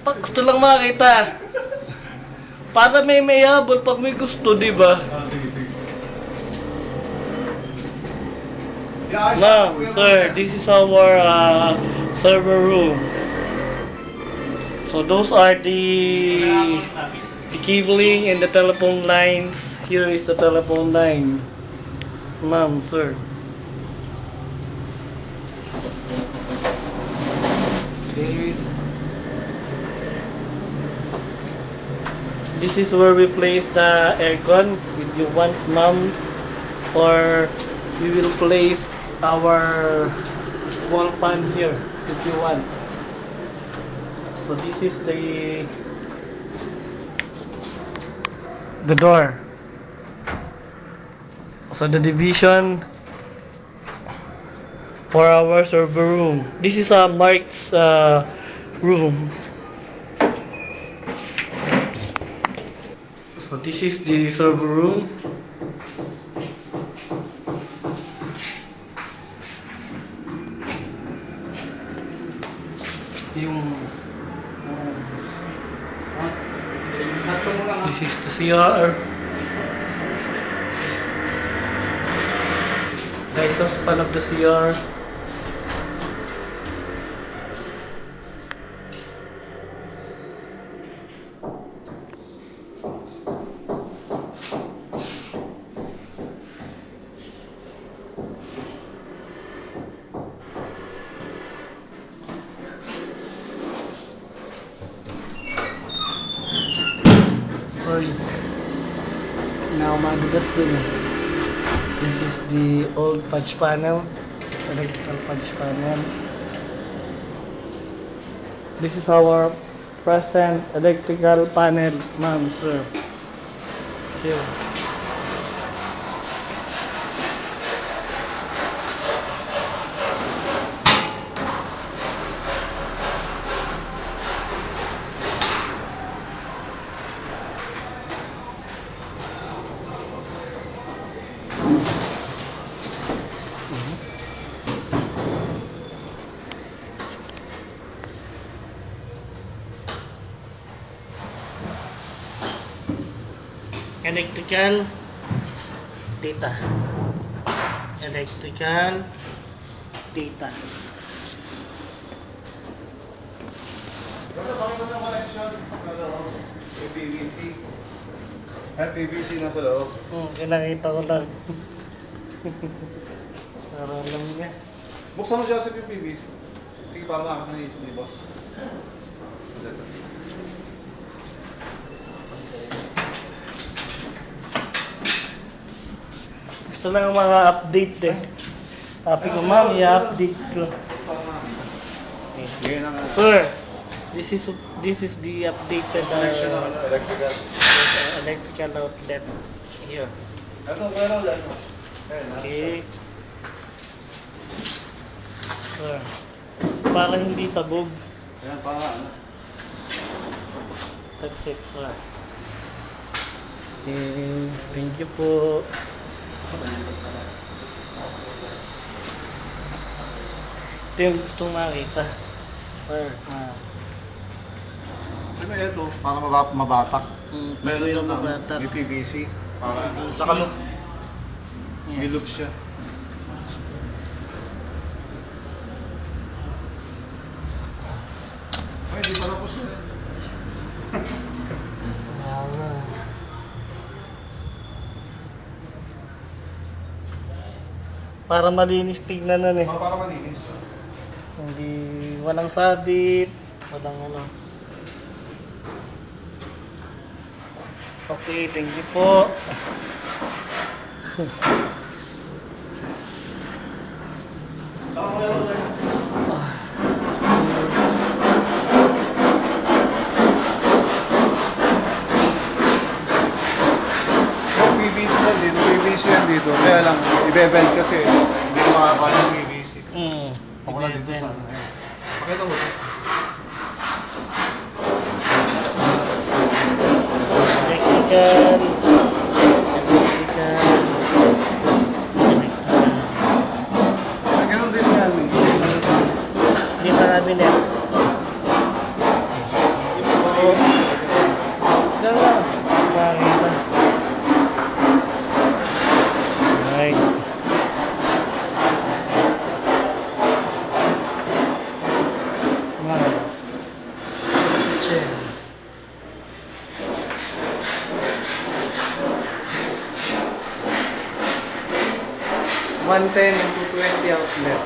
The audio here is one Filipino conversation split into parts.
Gusto lang makita. Para may mayabol pag may gusto, di ba? Sige, sige. Ma'am, sir, this is our server room. So those are the cabling and the telephone lines. Here is the telephone line. Ma'am, sir. Okay. This is where we place the aircon. If you want, ma'am, or we will place our wall fan here if you want. So this is the door. So the division for our server room. This is Mark's room. So this is the server room. This is the CR. The exhaust fan of the CR. Sorry. Now madugas dun eh. This is the old fudge panel. Electrical fudge panel. This is our present electrical panel, ma'am, sir. Here. Electrical data. Electrical data. Bakit mo na connection? May PVC. May PVC na sa loob. Kinakita ko lang. Para alam niya. Buksan mo Joseph yung PVC. Sige, para makakita ni boss. Gusto lang mga update eh. Sabi ko, ma'am, i-update ko. Ngayon ang Sir, this is the updated connection ng electrical. electrical outlet here. Ito, meron lang. Okay. Sir, para hindi sabog. Ayan, para ano. That's it, sir. Okay, thank you po. Ito yung gustong makita. Sir, Sabi ito, para mabatak. Meron yung yung mabatak. may PVC. Para PVC. nakalook. Yeah. May look siya. Ay, di pa tapos yun. Para malinis tignan na eh. Para malinis. Hindi, walang sabit, walang ano. Okay, thank you po. Tsaka meron lang. Yung PVC lang dito, PVC yan dito. Kaya lang, i-beveld kasi hindi na makakaya yung PVC. Ako lang dito sa ano. Ayan. Pakita mo. Electrical. Ganun din yan. Hindi pa namin yan. Oo. Diyan lang. Makakita. Right. Wow. Kitchen. $110 into 20 outlet.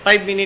Five minutes.